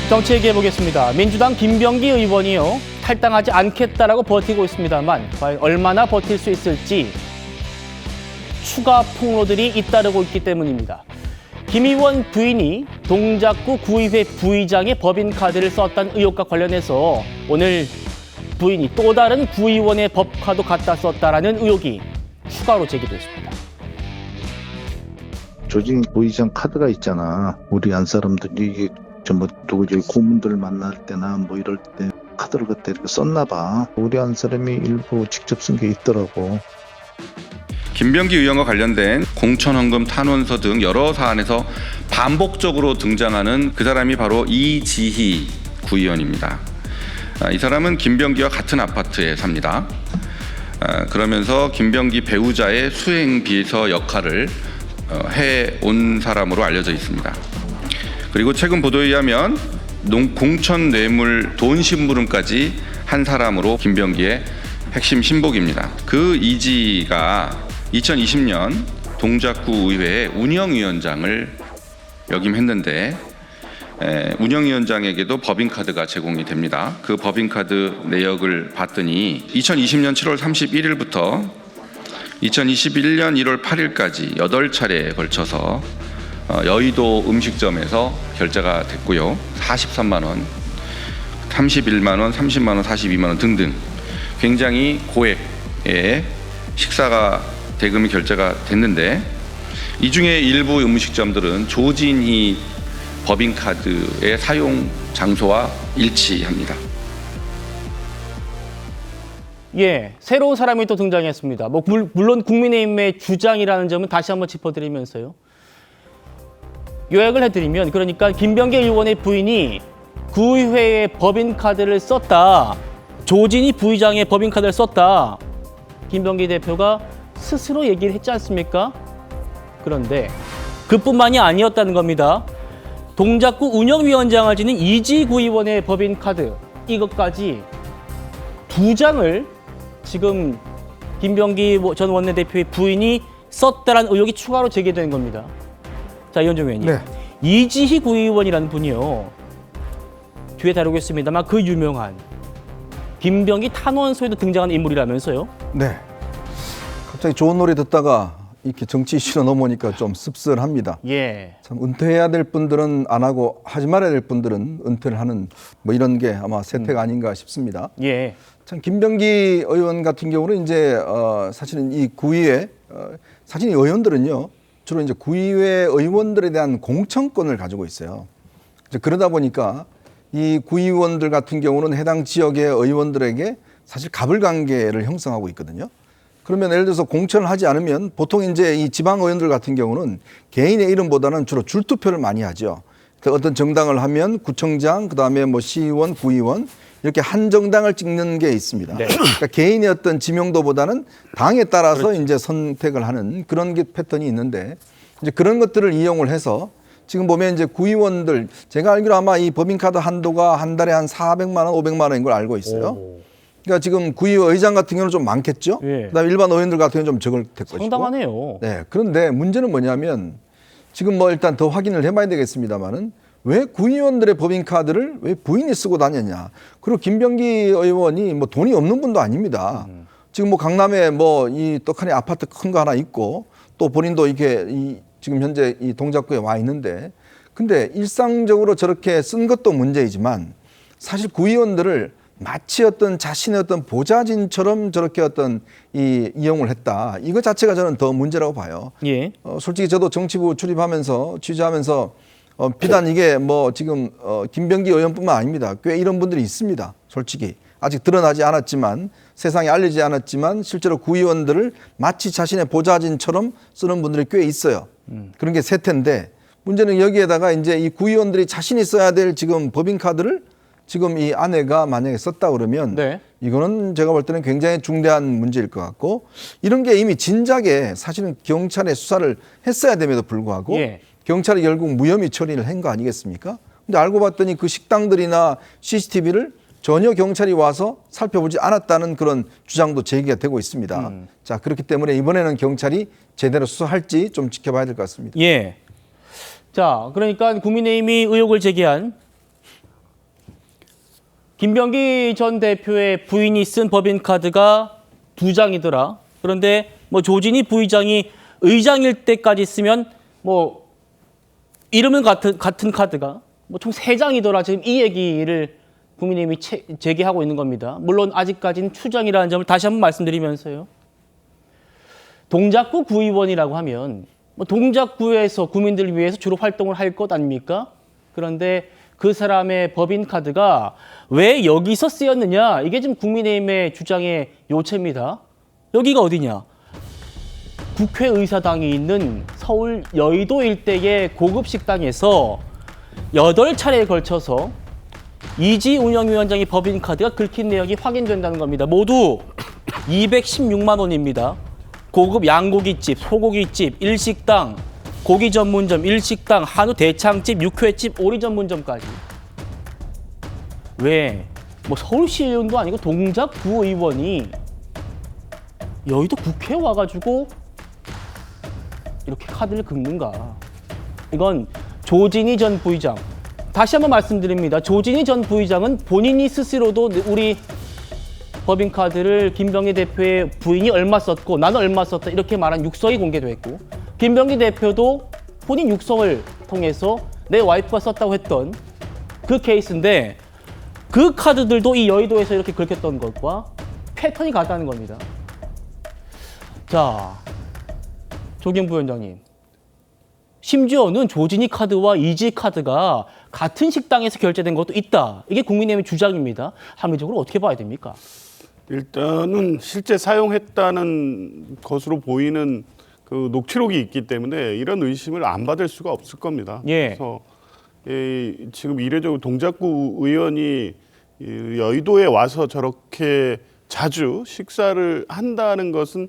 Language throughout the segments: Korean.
정치 얘기해 보겠습니다. 민주당 김병기 의원이요. 탈당하지 않겠다라고 버티고 있습니다만 과연 얼마나 버틸 수 있을지 추가 폭로들이 잇따르고 있기 때문입니다. 김 의원 부인이 동작구 구의회 부의장의 법인카드를 썼다는 의혹과 관련해서 오늘 부인이 또 다른 구의원의 법카도 갖다 썼다라는 의혹이 추가로 제기됐습니다. 조직 부의장 카드가 있잖아. 우리 안 사람들이 이게 전부 누구 저기 고문들 만날 때나 뭐 이럴 때 카드를 그때 이렇게 썼나 봐. 우리 안 사람이 일부 직접 쓴 게 있더라고. 김병기 의원과 관련된 공천헌금 탄원서 등 여러 사안에서 반복적으로 등장하는 그 사람이 바로 이지희 구의원입니다. 이 사람은 김병기와 같은 아파트에 삽니다. 그러면서 김병기 배우자의 수행비서 역할을 해온 사람으로 알려져 있습니다. 그리고 최근 보도에 의하면 공천 뇌물 돈 심부름까지 한 사람으로 김병기의 핵심 신복입니다. 그 이지가 2020년 동작구 의회의 운영위원장을 역임했는데 운영위원장에게도 법인카드가 제공이 됩니다. 그 법인카드 내역을 봤더니 2020년 7월 31일부터 2021년 1월 8일까지 8차례에 걸쳐서 여의도 음식점에서 결제가 됐고요. 43만 원, 31만 원, 30만 원, 42만 원 등등 굉장히 고액의 식사가 대금이 결제가 됐는데 이 중에 일부 음식점들은 조진희 법인카드의 사용 장소와 일치합니다. 예, 새로운 사람이 또 등장했습니다. 물론 국민의힘의 주장이라는 점은 다시 한번 짚어드리면서요. 요약을 해드리면 그러니까 김병기 의원의 부인이 구의회의 법인카드를 썼다. 조진희 부의장의 법인카드를 썼다. 김병기 대표가 스스로 얘기를 했지 않습니까? 그런데 그뿐만이 아니었다는 겁니다. 동작구 운영위원장을 지닌 이지 구의원의 법인카드 이것까지 2장을 지금 김병기 전 원내대표의 부인이 썼다라는 의혹이 추가로 제기되는 겁니다. 자, 이현정 의원님. 네. 이지희 구의원이라는 분이요. 뒤에 다루겠습니다만 그 유명한 김병기 탄원서에도 등장하는 인물이라면서요. 네. 갑자기 좋은 노래 듣다가 이렇게 정치 이슈로 넘어오니까 좀 씁쓸합니다. 예. 참 은퇴해야 될 분들은 안 하고 하지 말아야 될 분들은 은퇴를 하는 뭐 이런 게 아마 세태가 아닌가 싶습니다. 예. 참 김병기 의원 같은 경우는 이제 사실은 이 구의회 사실 이 의원들은요 주로 이제 구의회 의원들에 대한 공천권을 가지고 있어요. 이제 그러다 보니까 이 구의원들 같은 경우는 해당 지역의 의원들에게 사실 갑을 관계를 형성하고 있거든요. 그러면 예를 들어서 공천을 하지 않으면 보통 이제 이 지방 의원들 같은 경우는 개인의 이름보다는 주로 줄투표를 많이 하죠. 어떤 정당을 하면 구청장, 그다음에 뭐 시의원, 구의원 이렇게 한 정당을 찍는 게 있습니다. 네. 그러니까 개인의 어떤 지명도보다는 당에 따라서 그렇죠. 이제 선택을 하는 그런 게 패턴이 있는데 이제 그런 것들을 이용을 해서 지금 보면 이제 구의원들 제가 알기로 아마 이 법인카드 한도가 한 달에 한 400만 원, 500만 원인 걸 알고 있어요. 오. 그러니까 지금 구의회 의장 같은 경우는 좀 많겠죠. 예. 그다음에 일반 의원들 같은 경우는 좀 적을 될 것이고. 상당하네요. 네. 그런데 문제는 뭐냐면 지금 뭐 일단 더 확인을 해봐야 되겠습니다만은 왜 구의원들의 법인카드를 왜 부인이 쓰고 다녔냐. 그리고 김병기 의원이 뭐 돈이 없는 분도 아닙니다. 지금 뭐 강남에 뭐 이 떡하니 아파트 큰 거 하나 있고 또 본인도 이렇게 지금 현재 이 동작구에 와 있는데 근데 일상적으로 저렇게 쓴 것도 문제이지만 사실 구의원들을 마치 어떤 자신의 어떤 보좌진처럼 저렇게 어떤 이용을 했다. 이거 자체가 저는 더 문제라고 봐요. 예. 솔직히 저도 정치부 출입하면서 취재하면서 비단 이게 뭐 지금 김병기 의원뿐만 아닙니다. 꽤 이런 분들이 있습니다. 솔직히 아직 드러나지 않았지만 세상에 알리지 않았지만 실제로 구의원들을 마치 자신의 보좌진처럼 쓰는 분들이 꽤 있어요. 그런 게 세태인데 문제는 여기에다가 이제 이 구의원들이 자신이 써야 될 지금 법인카드를 지금 이 아내가 만약에 썼다 그러면 네. 이거는 제가 볼 때는 굉장히 중대한 문제일 것 같고 이런 게 이미 진작에 사실은 경찰에 수사를 했어야 됨에도 불구하고 예. 경찰이 결국 무혐의 처리를 한 거 아니겠습니까? 근데 알고 봤더니 그 식당들이나 CCTV를 전혀 경찰이 와서 살펴보지 않았다는 그런 주장도 제기가 되고 있습니다. 자, 그렇기 때문에 이번에는 경찰이 제대로 수사할지 좀 지켜봐야 될 것 같습니다. 예. 자, 그러니까 국민의힘이 의혹을 제기한 김병기 전 대표의 부인이 쓴 법인카드가 2장이더라. 그런데 뭐 조진희 부의장이 의장일 때까지 쓰면 뭐 이름은 같은 카드가 뭐 총 3장이더라. 지금 이 얘기를 국민의힘이 제기하고 있는 겁니다. 물론 아직까지는 추정이라는 점을 다시 한번 말씀드리면서요. 동작구 구의원이라고 하면 뭐 동작구에서 국민들을 위해서 주로 활동을 할 것 아닙니까? 그런데 그 사람의 법인카드가 왜 여기서 쓰였느냐? 이게 지금 국민의힘의 주장의 요체입니다. 여기가 어디냐? 국회의사당이 있는 서울 여의도 일대의 고급 식당에서 8차례에 걸쳐서 이지 운영위원장의 법인카드가 긁힌 내역이 확인된다는 겁니다. 모두 216만 원입니다. 고급 양고기집, 소고기집, 일식당, 고기 전문점, 일식당, 한우 대창집, 육회집, 오리 전문점까지. 왜? 뭐 서울시 의원도 아니고 동작구 의원이 여의도 국회에 와가지고 이렇게 카드를 긁는가? 이건 조진희 전 부의장. 다시 한번 말씀드립니다. 조진희 전 부의장은 본인이 스스로도 우리 법인카드를 김병기 대표의 부인이 얼마 썼고 나는 얼마 썼다 이렇게 말한 육성이 공개됐고 김병기 대표도 본인 육성을 통해서 내 와이프가 썼다고 했던 그 케이스인데 그 카드들도 이 여의도에서 이렇게 긁혔던 것과 패턴이 같다는 겁니다. 자, 조경 부위원장님. 심지어는 조진희 카드와 이지 카드가 같은 식당에서 결제된 것도 있다. 이게 국민의힘의 주장입니다. 합리적으로 어떻게 봐야 됩니까? 일단은 실제 사용했다는 것으로 보이는 그 녹취록이 있기 때문에 이런 의심을 안 받을 수가 없을 겁니다. 예. 그래서 지금 이례적으로 동작구 의원이 여의도에 와서 저렇게 자주 식사를 한다는 것은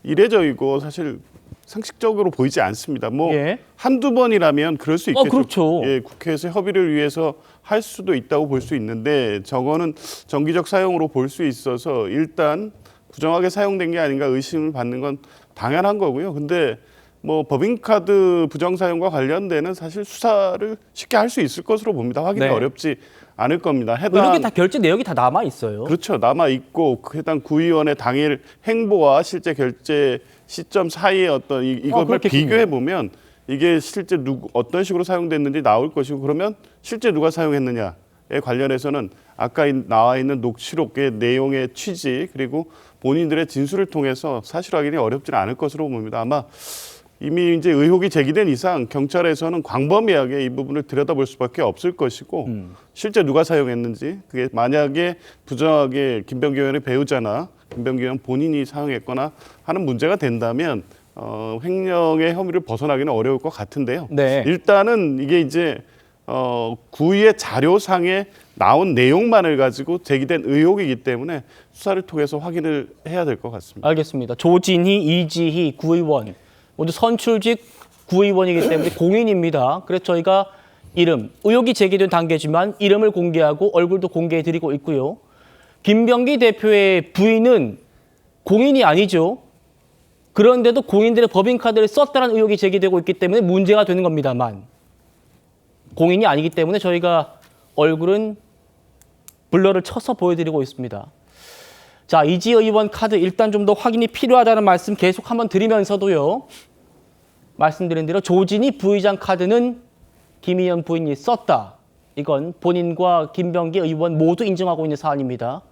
이례적이고 사실 상식적으로 보이지 않습니다. 뭐 예. 한두 번이라면 그럴 수 있겠죠. 그렇죠. 예, 국회에서 협의를 위해서 할 수도 있다고 볼 수 있는데 저거는 정기적 사용으로 볼 수 있어서 일단 부정하게 사용된 게 아닌가 의심을 받는 건 당연한 거고요. 근데 뭐 법인카드 부정 사용과 관련되는 사실 수사를 쉽게 할 수 있을 것으로 봅니다. 확인이 네. 어렵지 않을 겁니다. 이런 게 다 결제 내역이 다 남아 있어요. 그렇죠. 남아 있고 해당 구의원의 당일 행보와 실제 결제 시점 사이의 어떤 이걸 그렇겠군요. 비교해 보면 이게 실제 어떤 식으로 사용됐는지 나올 것이고 그러면 실제 누가 사용했느냐에 관련해서는 아까 나와 있는 녹취록의 내용의 취지 그리고 본인들의 진술을 통해서 사실 확인이 어렵지는 않을 것으로 봅니다. 아마 이미 이제 의혹이 제기된 이상 경찰에서는 광범위하게 이 부분을 들여다볼 수밖에 없을 것이고 실제 누가 사용했는지 그게 만약에 부정하게 김병기 의원의 배우자나 김병기 의원 본인이 사용했거나 하는 문제가 된다면 횡령의 혐의를 벗어나기는 어려울 것 같은데요. 네. 일단은 이게 이제 구의의 자료상에 나온 내용만을 가지고 제기된 의혹이기 때문에 수사를 통해서 확인을 해야 될 것 같습니다. 알겠습니다. 조진희, 이지희 구의원 모두 선출직 구의원이기 때문에 공인입니다. 그래서 저희가 이름, 의혹이 제기된 단계지만 이름을 공개하고 얼굴도 공개해드리고 있고요. 김병기 대표의 부인은 공인이 아니죠. 그런데도 공인들의 법인카드를 썼다는 의혹이 제기되고 있기 때문에 문제가 되는 겁니다만 공인이 아니기 때문에 저희가 얼굴은 블러를 쳐서 보여드리고 있습니다. 자, 이지 의원 카드 일단 좀 더 확인이 필요하다는 말씀 계속 한번 드리면서도요. 말씀드린 대로 조진희 부의장 카드는 김의원 부인이 썼다. 이건 본인과 김병기 의원 모두 인정하고 있는 사안입니다.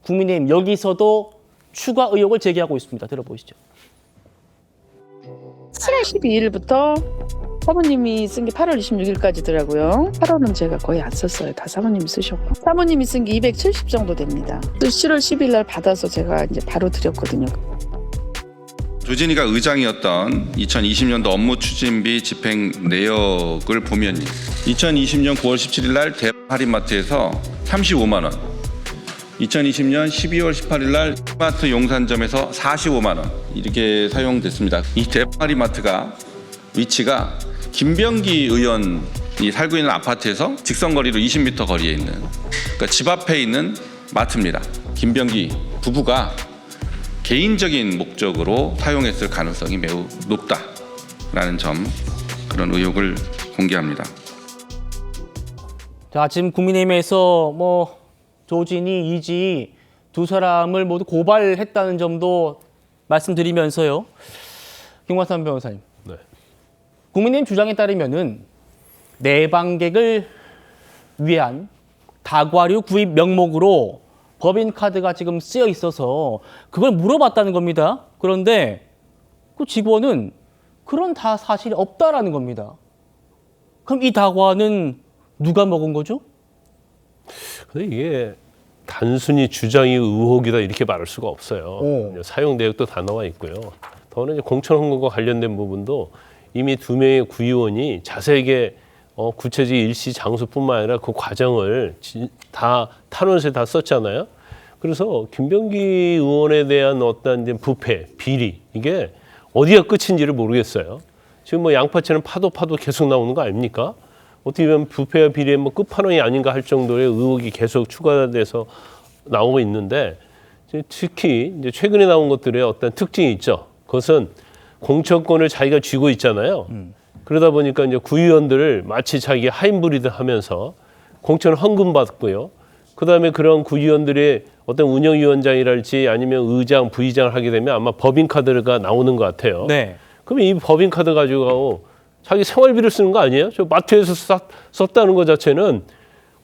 국민의힘 여기서도 추가 의혹을 제기하고 있습니다. 들어보시죠. 7월 12일부터 사모님이 쓴 게 8월 26일까지더라고요. 8월은 제가 거의 안 썼어요. 다 사모님이 쓰셨고. 사모님이 쓴 게 270 정도 됩니다. 7월 10일 날 받아서 제가 이제 바로 드렸거든요. 조진희가 의장이었던 2020년도 업무 추진비 집행 내역을 보면 2020년 9월 17일 날 대할인마트에서 35만 원, 2020년 12월 18일 날 마트 용산점에서 45만 원 이렇게 사용됐습니다. 이 대할인마트가 위치가 김병기 의원이 살고 있는 아파트에서 직선거리로 20m 거리에 있는 그러니까 집 앞에 있는 마트입니다. 김병기 부부가 개인적인 목적으로 사용했을 가능성이 매우 높다라는 점 그런 의혹을 공개합니다. 자, 지금 국민의힘에서 뭐 조진희, 이지 두 사람을 모두 고발했다는 점도 말씀드리면서요. 김광삼 변호사님. 네. 국민의힘 주장에 따르면은 내방객을 위한 다과류 구입 명목으로 법인카드가 지금 쓰여 있어서 그걸 물어봤다는 겁니다. 그런데 그 직원은 그런 다 사실이 없다라는 겁니다. 그럼 이 다과는 누가 먹은 거죠? 근데 이게 단순히 주장이 의혹이다 이렇게 말할 수가 없어요. 오. 사용 내역도 다 나와 있고요. 더는 이제 공천 홍보과 관련된 부분도 이미 2명의 구의원이 자세하게 구체적인 일시 장소뿐만 아니라 그 과정을 다 탄원서에 다 썼잖아요. 그래서 김병기 의원에 대한 어떤 이제 부패, 비리 이게 어디가 끝인지를 모르겠어요. 지금 뭐 양파채는 파도 계속 나오는 거 아닙니까? 어떻게 보면 부패와 비리의 뭐 끝판왕이 아닌가 할 정도의 의혹이 계속 추가돼서 나오고 있는데 특히 이제 최근에 나온 것들의 어떤 특징이 있죠. 그것은 공천권을 자기가 쥐고 있잖아요. 그러다 보니까 이제 구의원들을 마치 자기 하인브리드 하면서 공천을 헌금받고요. 그다음에 그런 구의원들의 어떤 운영위원장이랄지 아니면 의장, 부의장을 하게 되면 아마 법인카드가 나오는 것 같아요. 네. 그러면 이 법인카드 가지고 자기 생활비를 쓰는 거 아니에요? 저 마트에서 썼다는 것 자체는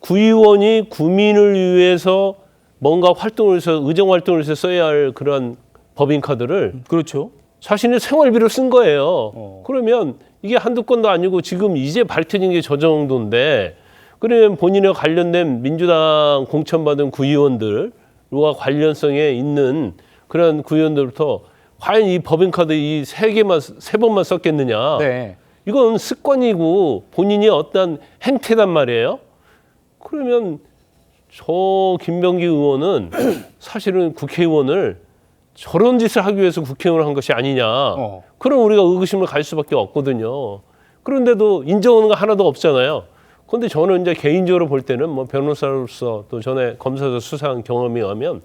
구의원이 구민을 위해서 뭔가 활동을 해서 의정 활동을 해서 써야 할 그런 법인카드를 그렇죠. 자신의 생활비로 쓴 거예요. 그러면 이게 한두 건도 아니고 지금 이제 밝혀진 게 저 정도인데 그러면 본인과 관련된 민주당 공천받은 구의원들과 관련성에 있는 그런 구의원들부터 과연 이 법인카드 이 세 번만 썼겠느냐. 네. 이건 습관이고 본인이 어떤 행태단 말이에요. 그러면 저 김병기 의원은 사실은 국회의원을 저런 짓을 하기 위해서 국회의원을 한 것이 아니냐. 그럼 우리가 의구심을 갈 수밖에 없거든요. 그런데도 인정하는 거 하나도 없잖아요. 그런데 저는 이제 개인적으로 볼 때는 뭐 변호사로서 또 전에 검사로 수사한 경험에 의하면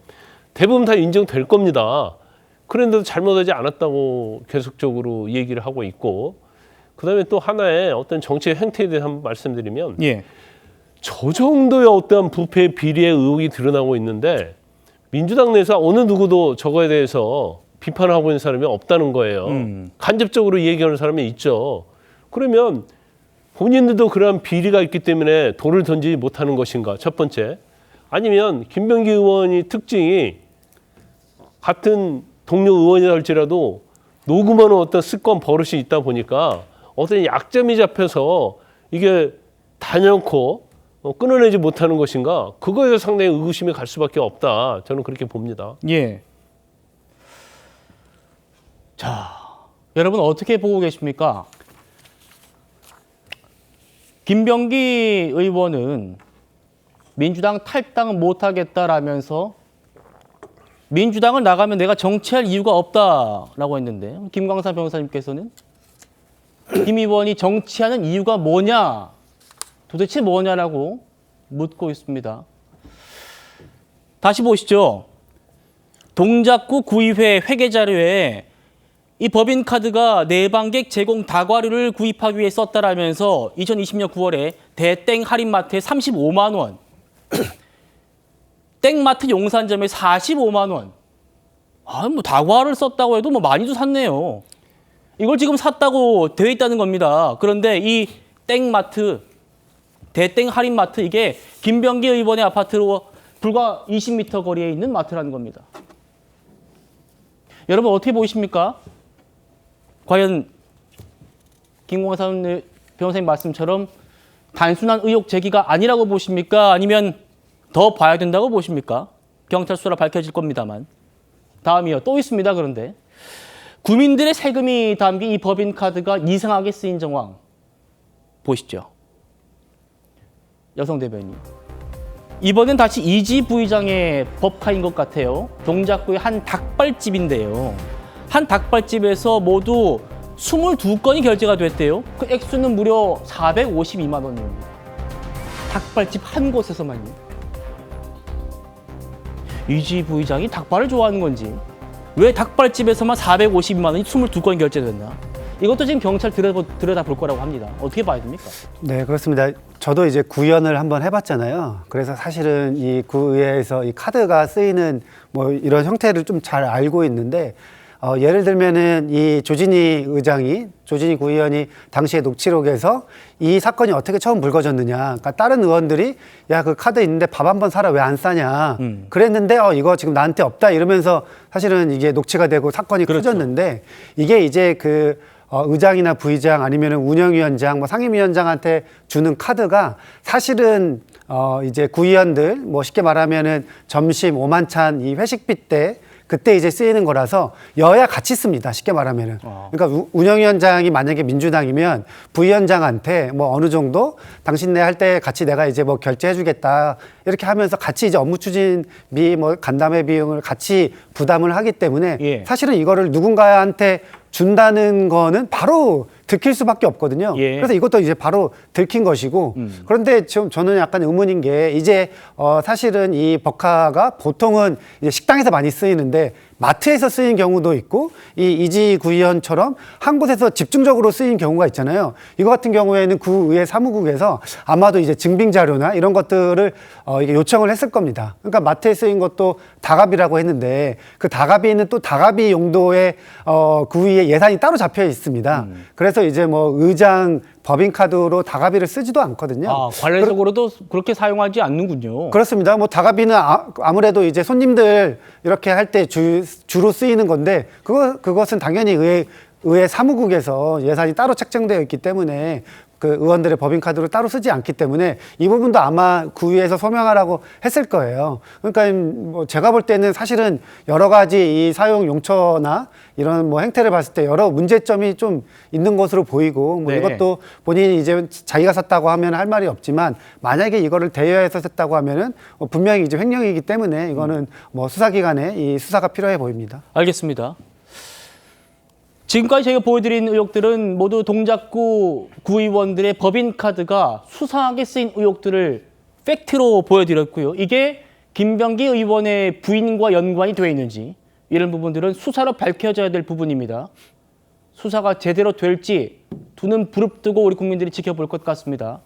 대부분 다 인정될 겁니다. 그런데도 잘못하지 않았다고 계속적으로 얘기를 하고 있고 그다음에 또 하나의 어떤 정치의 행태에 대해서 한번 말씀드리면 예. 저 정도의 어떤 부패 비리의 의혹이 드러나고 있는데 민주당 내에서 어느 누구도 저거에 대해서 비판하고 있는 사람이 없다는 거예요. 간접적으로 얘기하는 사람이 있죠. 그러면 본인들도 그러한 비리가 있기 때문에 돌을 던지지 못하는 것인가? 첫 번째. 아니면 김병기 의원이 특징이 같은 동료 의원이라 할지라도 녹음하는 어떤 습관 버릇이 있다 보니까 어떤 약점이 잡혀서 이게 단연코 끊어내지 못하는 것인가? 그거에 대해서 상당히 의구심이 갈 수밖에 없다. 저는 그렇게 봅니다. 예. 자, 여러분 어떻게 보고 계십니까? 김병기 의원은 민주당 탈당 못하겠다라면서 민주당을 나가면 내가 정치할 이유가 없다라고 했는데 김광삼 변호사님께서는 김 의원이 정치하는 이유가 뭐냐? 도대체 뭐냐라고 묻고 있습니다. 다시 보시죠. 동작구 구의회 회계자료에 이 법인카드가 내방객 제공 다과류를 구입하기 위해 썼다라면서 2020년 9월에 대땡 할인마트에 35만 원, 땡마트 용산점에 45만 원. 뭐 다과를 썼다고 해도 뭐 많이도 샀네요. 이걸 지금 샀다고 되어 있다는 겁니다. 그런데 이 땡마트, 대땡 할인마트 이게 김병기 의원의 아파트로 불과 20m 거리에 있는 마트라는 겁니다. 여러분 어떻게 보이십니까? 과연 김광삼 변호사님 말씀처럼 단순한 의혹 제기가 아니라고 보십니까? 아니면 더 봐야 된다고 보십니까? 경찰 수사로 밝혀질 겁니다만. 다음이요. 또 있습니다. 그런데 구민들의 세금이 담긴 이 법인카드가 이상하게 쓰인 정황 보시죠. 여성 대변인. 이번엔 다시 이지 부의장의 법카인 것 같아요. 동작구의 한 닭발집인데요. 한 닭발집에서 모두 22건이 결제가 됐대요. 그 액수는 무려 452만 원입니다. 닭발집 한 곳에서만요. 이지 부의장이 닭발을 좋아하는 건지 왜 닭발집에서만 452만 원이 22건 결제됐나? 이것도 지금 경찰 들여다볼 거라고 합니다. 어떻게 봐야 됩니까? 네, 그렇습니다. 저도 이제 구의원을 한번 해봤잖아요. 그래서 사실은 이 구의회에서 이 카드가 쓰이는 뭐 이런 형태를 좀 잘 알고 있는데, 예를 들면은 이 조진희 구의원이 당시에 녹취록에서 이 사건이 어떻게 처음 불거졌느냐. 그러니까 다른 의원들이 야, 그 카드 있는데 밥 한 번 사라 왜 안 싸냐. 그랬는데 이거 지금 나한테 없다 이러면서 사실은 이게 녹취가 되고 사건이 커졌는데, 이게 이제 그 의장이나 부의장 아니면은 운영위원장, 뭐 상임위원장한테 주는 카드가 사실은 이제 구의원들 뭐 쉽게 말하면은 점심 오만찬 이 회식비 때 그때 이제 쓰이는 거라서 여야 같이 씁니다. 쉽게 말하면은. 그러니까 운영위원장이 만약에 민주당이면 부위원장한테 뭐 어느 정도 당신네 할 때 같이 내가 이제 뭐 결제해주겠다 이렇게 하면서 같이 이제 업무 추진비 뭐 간담회 비용을 같이 부담을 하기 때문에 예. 사실은 이거를 누군가한테 준다는 거는 바로 들킬 수밖에 없거든요. 예. 그래서 이것도 이제 바로 들킨 것이고, 그런데 지금 저는 약간 의문인 게 이제 사실은 이 버카가 보통은 이제 식당에서 많이 쓰이는데 마트에서 쓰인 경우도 있고 이 이지 구의원처럼 한 곳에서 집중적으로 쓰인 경우가 있잖아요. 이거 같은 경우에는 구의회 사무국에서 아마도 이제 증빙 자료나 이런 것들을 이게 요청을 했을 겁니다. 그러니까 마트에 쓰인 것도 다가비라고 했는데 그 다가비는 또 다가비 용도의 구의회 예산이 따로 잡혀 있습니다. 그래서 이제 뭐 의장 법인카드로 다가비를 쓰지도 않거든요. 관례적으로도 그렇게 사용하지 않는군요. 그렇습니다. 뭐 다가비는 아무래도 이제 손님들 이렇게 할 때 주로 쓰이는 건데 그것은 당연히 의회 사무국에서 예산이 따로 책정되어 있기 때문에 그 의원들의 법인카드로 따로 쓰지 않기 때문에 이 부분도 아마 구의에서 소명하라고 했을 거예요. 그러니까 뭐 제가 볼 때는 사실은 여러 가지 이 사용 용처나 이런 뭐 행태를 봤을 때 여러 문제점이 좀 있는 것으로 보이고 뭐 네. 이것도 본인이 이제 자기가 샀다고 하면 할 말이 없지만 만약에 이거를 대여해서 샀다고 하면은 분명히 이제 횡령이기 때문에 이거는 뭐 수사기관에 이 수사가 필요해 보입니다. 알겠습니다. 지금까지 저희가 보여드린 의혹들은 모두 동작구 구의원들의 법인카드가 수상하게 쓰인 의혹들을 팩트로 보여드렸고요. 이게 김병기 의원의 부인과 연관이 되어 있는지 이런 부분들은 수사로 밝혀져야 될 부분입니다. 수사가 제대로 될지 두 눈 부릅뜨고 우리 국민들이 지켜볼 것 같습니다.